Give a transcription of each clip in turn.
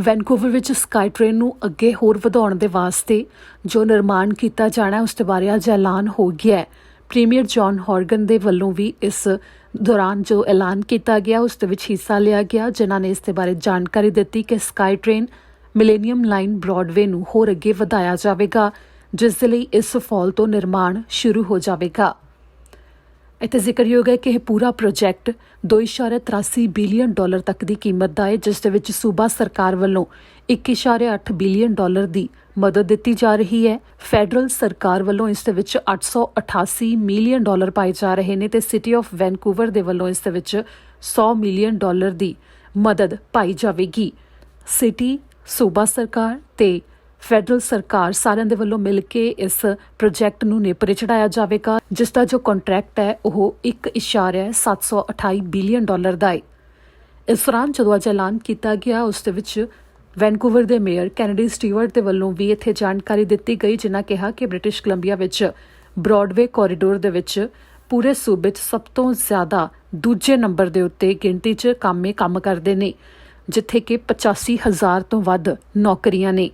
Vancouver ਵਿੱਚ SkyTrain ਨੂੰ ਅੱਗੇ ਹੋਰ ਵਧਾਉਣ ਦੇ ਵਾਸਤੇ ਜੋ ਨਿਰਮਾਣ ਕੀਤਾ ਜਾਣਾ ਉਸ ਦੇ ਬਾਰੇ ਅੱਜ ਐਲਾਨ ਹੋ ਗਿਆ ਹੈ। ਪ੍ਰੀਮੀਅਰ ਜੌਨ ਹੌਰਗਨ ਦੇ ਵੱਲੋਂ ਵੀ ਇਸ ਦੌਰਾਨ ਜੋ ਐਲਾਨ ਕੀਤਾ ਗਿਆ ਉਸ ਦੇ ਵਿੱਚ ਹਿੱਸਾ ਲਿਆ ਗਿਆ, ਜਿਨ੍ਹਾਂ ਨੇ ਇਸ ਦੇ ਬਾਰੇ ਜਾਣਕਾਰੀ ਦਿੱਤੀ ਕਿ SkyTrain ਮਿਲੇਨੀਅਮ ਲਾਈਨ ਬ੍ਰੌਡਵੇ ਨੂੰ ਹੋਰ ਅੱਗੇ ਵਧਾਇਆ ਜਾਵੇਗਾ, ਜਿਸ ਦੇ ਲਈ ਇਸ ਫਾਲ ਤੋਂ ਨਿਰਮਾਣ ਸ਼ੁਰੂ ਹੋ ਜਾਵੇਗਾ। ਇੱਥੇ ਜ਼ਿਕਰਯੋਗ ਹੈ ਕਿ ਇਹ ਪੂਰਾ ਪ੍ਰੋਜੈਕਟ $2.83 ਬਿਲੀਅਨ ਤੱਕ ਦੀ ਕੀਮਤ ਦਾ ਹੈ, ਜਿਸ ਦੇ ਵਿੱਚ ਸੂਬਾ ਸਰਕਾਰ ਵੱਲੋਂ $1.8 ਬਿਲੀਅਨ ਦੀ ਮਦਦ ਦਿੱਤੀ ਜਾ ਰਹੀ ਹੈ। ਫੈਡਰਲ ਸਰਕਾਰ ਵੱਲੋਂ ਇਸ ਦੇ ਵਿੱਚ $888 ਮਿਲੀਅਨ ਪਾਏ ਜਾ ਰਹੇ ਨੇ ਤੇ ਸਿਟੀ ਆਫ ਵੈਨਕੂਵਰ ਦੇ ਵੱਲੋਂ ਇਸ ਦੇ ਵਿੱਚ $100 ਮਿਲੀਅਨ ਦੀ ਮਦਦ ਪਾਈ ਜਾਵੇਗੀ। ਸਿਟੀ, ਸੂਬਾ ਸਰਕਾਰ ਤੇ ਫੈਡਰਲ ਸਰਕਾਰ ਸਾਰਿਆਂ ਦੇ ਵੱਲੋਂ ਮਿਲ ਕੇ ਇਸ ਪ੍ਰੋਜੈਕਟ ਨੂੰ ਨੇਪਰੇ ਚੜਾਇਆ ਜਾਵੇਗਾ, ਜਿਸ ਦਾ ਜੋ ਕੰਟਰੈਕਟ ਹੈ ਉਹ $1.728 ਬਿਲੀਅਨ ਦਾ ਹੈ। ਇਸ ਦੌਰਾਨ ਜਦੋਂ ਅੱਜ ਐਲਾਨ ਕੀਤਾ ਗਿਆ ਉਸ ਦੇ ਵਿੱਚ ਵੈਨਕੂਵਰ ਦੇ ਮੇਅਰ ਕੈਨੇਡੀ ਸਟੀਵਰਟ ਦੇ ਵੱਲੋਂ ਵੀ ਇੱਥੇ ਜਾਣਕਾਰੀ ਦਿੱਤੀ ਗਈ, ਜਿਨ੍ਹਾਂ ਕਿਹਾ ਕਿ ਬ੍ਰਿਟਿਸ਼ ਕੋਲੰਬੀਆ ਵਿੱਚ ਬ੍ਰੌਡਵੇ ਕੋਰੀਡੋਰ ਦੇ ਵਿੱਚ ਪੂਰੇ ਸੂਬੇ 'ਚ ਸਭ ਤੋਂ ਜ਼ਿਆਦਾ ਦੂਜੇ ਨੰਬਰ ਦੇ ਉੱਤੇ ਗਿਣਤੀ 'ਚ ਕੰਮ ਕਰਦੇ ਨੇ, ਜਿੱਥੇ ਕਿ 85,000 ਤੋਂ ਵੱਧ ਨੌਕਰੀਆਂ ਨੇ।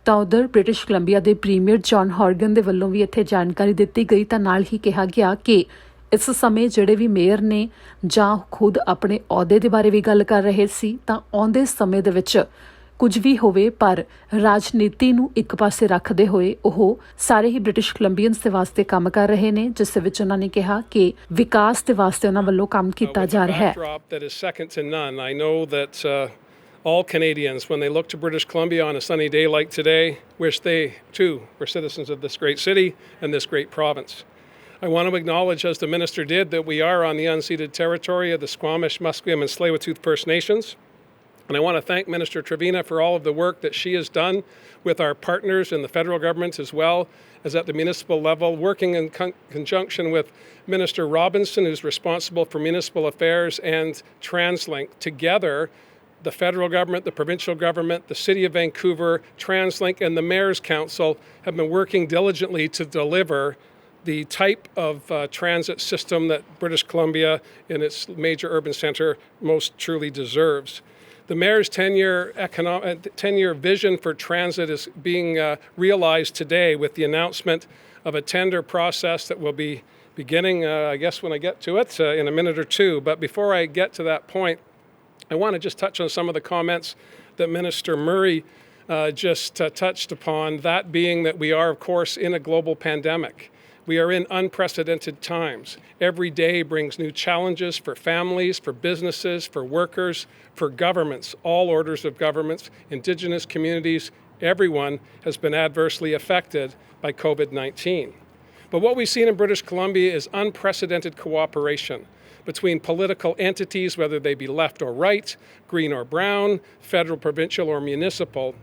ਤਾਂ ਉਧਰ ਬ੍ਰਿਟਿਸ਼ ਕੋਲੰਬੀਆ ਦੇ ਪ੍ਰੀਮੀਅਰ ਜੌਨ ਹੌਰਗਨ ਦੇ ਵੱਲੋਂ ਵੀ ਇੱਥੇ ਜਾਣਕਾਰੀ ਦਿੱਤੀ ਗਈ ਤਾਂ ਨਾਲ ਹੀ ਕਿਹਾ ਗਿਆ ਕਿ ਇਸ ਸਮੇਂ ਜਿਹੜੇ ਵੀ ਮੇਅਰ ਨੇ ਜਾਂ ਖੁਦ ਆਪਣੇ ਅਹੁਦੇ ਦੇ ਬਾਰੇ ਵੀ ਗੱਲ ਕਰ ਰਹੇ ਸੀ, ਤਾਂ ਆਉਂਦੇ ਸਮੇਂ ਦੇ ਵਿੱਚ ਕੁਝ ਵੀ ਹੋਵੇ ਪਰ ਰਾਜਨੀਤੀ ਨੂੰ ਇੱਕ ਪਾਸੇ ਰੱਖਦੇ ਹੋਏ ਉਹ ਸਾਰੇ ਹੀ ਬ੍ਰਿਟਿਸ਼ ਕੋਲੰਬੀਅਨਸ ਦੇ ਵਾਸਤੇ ਕੰਮ ਕਰ ਰਹੇ ਨੇ, ਜਿਸ ਦੇ ਵਿੱਚ ਉਹਨਾਂ ਨੇ ਕਿਹਾ ਕਿ ਵਿਕਾਸ ਦੇ ਵਾਸਤੇ ਉਹਨਾਂ ਵੱਲੋਂ ਕੰਮ ਕੀਤਾ ਜਾ ਰਿਹਾ ਹੈ। All Canadians, when they look to British Columbia on a sunny day like today, wish they too were citizens of this great city and this great province. I want to acknowledge, as the Minister did, that we are on the unceded territory of the Squamish, Musqueam and Tsleil-Waututh First Nations. And I want to thank Minister Trevina for all of the work that she has done with our partners in the federal government as well as at the municipal level, working in conjunction with Minister Robinson, who's responsible for municipal affairs, and TransLink. Together, the federal government, the provincial government, the City of Vancouver, TransLink and the Mayor's Council have been working diligently to deliver the type of transit system that British Columbia in its major urban centre most truly deserves. The Mayor's 10-year vision for transit is being realised today with the announcement of a tender process that will be beginning, I guess, when I get to it in a minute or two. But before I get to that point, I want to just touch on some of the comments that Minister Murray just touched upon, that being that we are, of course, in a global pandemic. We are in unprecedented times. Every day brings new challenges for families, for businesses, for workers, for governments, all orders of governments, Indigenous communities. Everyone has been adversely affected by COVID-19. But what we've seen in British Columbia is unprecedented cooperation between political entities, whether they be left or right, green or brown, federal, provincial or municipal,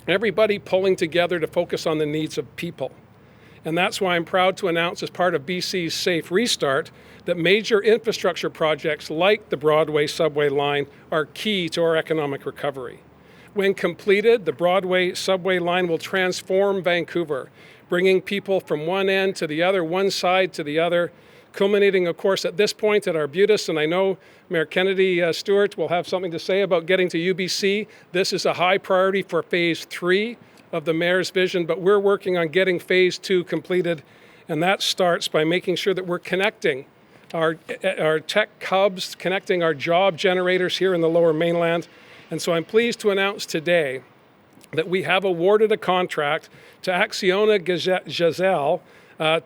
everybody pulling together to focus on the needs of people. And that's why I'm proud to announce, as part of BC's Safe Restart, that major infrastructure projects like the Broadway subway line are key to our economic recovery. When completed, the Broadway subway line will transform Vancouver, bringing people from one end to the other, one side to the other, culminating, of course, at this point at Arbutus. And I know Mayor Kennedy Stewart will have something to say about getting to UBC. This is a high priority for Phase 3 of the Mayor's vision, but we're working on getting Phase 2 completed. And that starts by making sure that we're connecting our tech hubs, connecting our job generators here in the Lower Mainland. And so I'm pleased to announce today that we have awarded a contract to Acciona Gazelle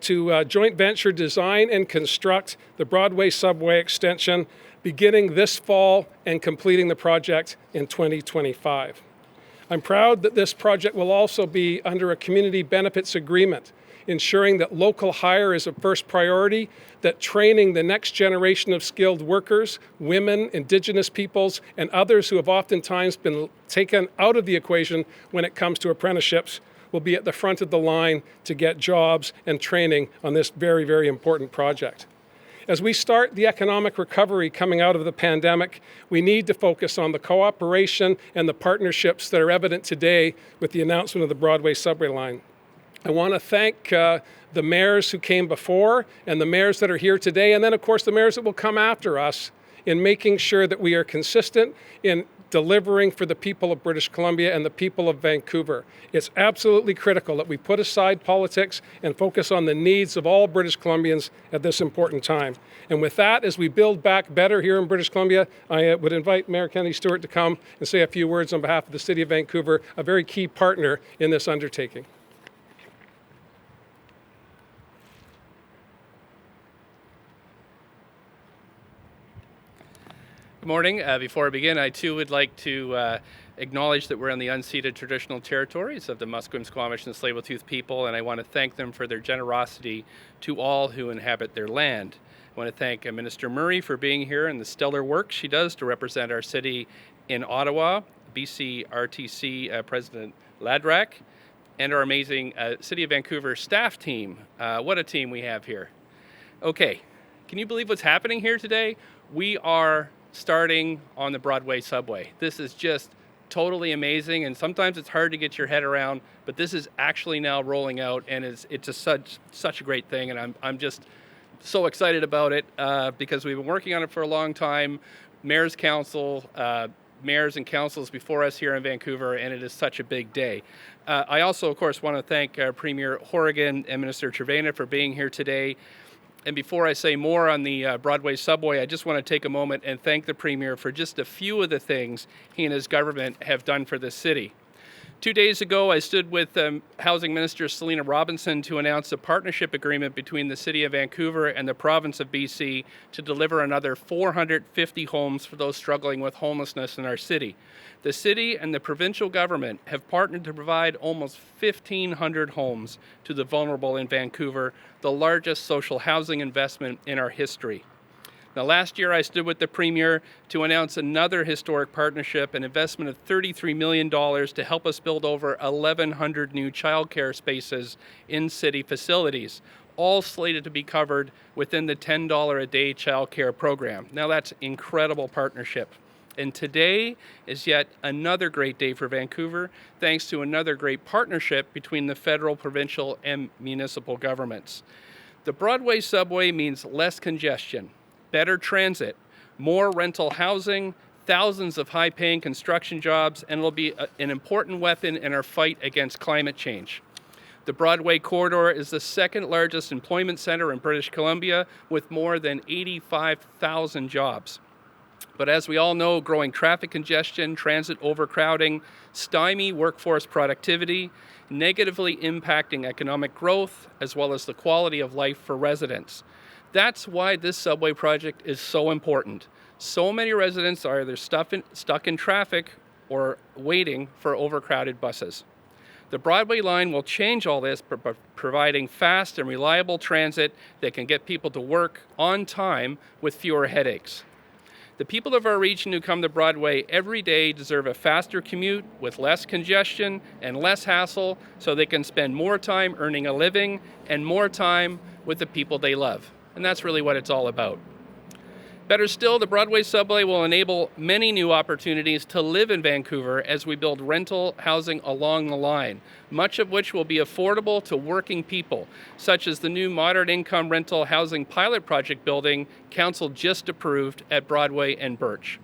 to joint venture design and construct the Broadway subway extension beginning this fall and completing the project in 2025. I'm proud that this project will also be under a community benefits agreement, ensuring that local hire is a first priority, that training the next generation of skilled workers, women, Indigenous peoples, and others who have oftentimes been taken out of the equation when it comes to apprenticeships will be at the front of the line to get jobs and training on this very, very important project. As we start the economic recovery coming out of the pandemic, we need to focus on the cooperation and the partnerships that are evident today with the announcement of the Broadway subway line. I want to thank the mayors who came before and the mayors that are here today, and then, of course, the mayors that will come after us in making sure that we are consistent in delivering for the people of British Columbia and the people of Vancouver. It's absolutely critical that we put aside politics and focus on the needs of all British Columbians at this important time. And with that, as we build back better here in British Columbia, I would invite Mayor Kennedy Stewart to come and say a few words on behalf of the City of Vancouver, a very key partner in this undertaking. Good morning. Before I begin, I too would like to acknowledge that we're on the unceded traditional territories of the Musqueam, Squamish, and Tsleil-Waututh people, and I want to thank them for their generosity to all who inhabit their land. I want to thank Minister Murray for being here and the stellar work she does to represent our city in Ottawa, BC RTC President Ladrak, and our amazing City of Vancouver staff team. What a team we have here. Okay, can you believe what's happening here today? We are starting on the Broadway subway. This is just totally amazing, and sometimes it's hard to get your head around, but this is actually now rolling out, and it's just such a great thing, and I'm just so excited about it because we've been working on it for a long time. Mayors and councils before us here in Vancouver, and it is such a big day. I also, of course, want to thank Premier Horgan and Minister Trevena for being here today. And before I say more on the Broadway subway, I just want to take a moment and thank the Premier for just a few of the things he and his government have done for this city. 2 days ago, I stood with Housing Minister Selina Robinson to announce a partnership agreement between the City of Vancouver and the province of BC to deliver another 450 homes for those struggling with homelessness in our city. The city and the provincial government have partnered to provide almost 1,500 homes to the vulnerable in Vancouver, the largest social housing investment in our history. Now, last year, I stood with the Premier to announce another historic partnership, an investment of $33 million to help us build over 1,100 new childcare spaces in city facilities, all slated to be covered within the $10 a day childcare program. Now, that's incredible partnership. And today is yet another great day for Vancouver, thanks to another great partnership between the federal, provincial, and municipal governments. The Broadway subway means less congestion, better transit, more rental housing, thousands of high-paying construction jobs, and it'll be an important weapon in our fight against climate change. The Broadway corridor is the second largest employment center in British Columbia with more than 85,000 jobs. But as we all know, growing traffic congestion, transit overcrowding, stymie workforce productivity, negatively impacting economic growth, as well as the quality of life for residents. That's why this subway project is so important. So many residents are either stuck in traffic or waiting for overcrowded buses. The Broadway line will change all this by providing fast and reliable transit that can get people to work on time with fewer headaches. The people of our region who come to Broadway every day deserve a faster commute with less congestion and less hassle so they can spend more time earning a living and more time with the people they love. And that's really what it's all about. Better still, the Broadway subway will enable many new opportunities to live in Vancouver as we build rental housing along the line, much of which will be affordable to working people, such as the new modern income rental housing pilot project building Council just approved at Broadway and Birch.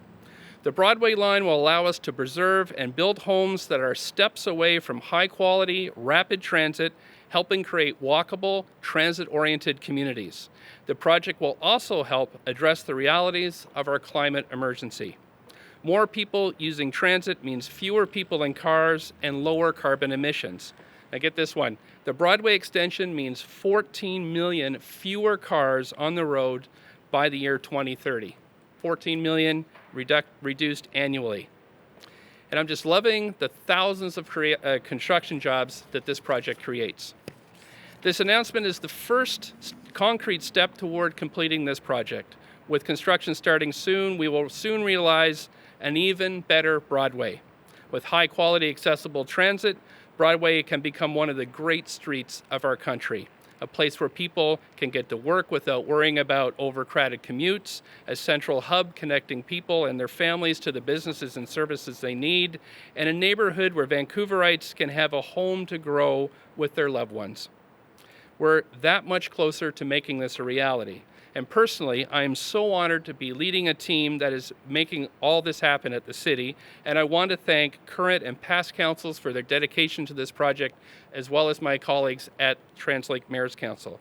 The Broadway line will allow us to preserve and build homes that are steps away from high-quality, rapid transit, helping create walkable, transit-oriented communities. The project will also help address the realities of our climate emergency. More people using transit means fewer people in cars and lower carbon emissions. Now get this one. The Broadway extension means 14 million fewer cars on the road by the year 2030. 14 million reduced annually. And I'm just loving the thousands of construction jobs that this project creates. This announcement is the first concrete step toward completing this project. With construction starting soon, we will soon realize an even better Broadway. With high-quality accessible transit, Broadway can become one of the great streets of our country, a place where people can get to work without worrying about overcrowded commutes, a central hub connecting people and their families to the businesses and services they need, and a neighborhood where Vancouverites can have a home to grow with their loved ones. We're that much closer to making this a reality. And personally, I am so honored to be leading a team that is making all this happen at the city. And I want to thank current and past councils for their dedication to this project, as well as my colleagues at Translake Mayor's Council.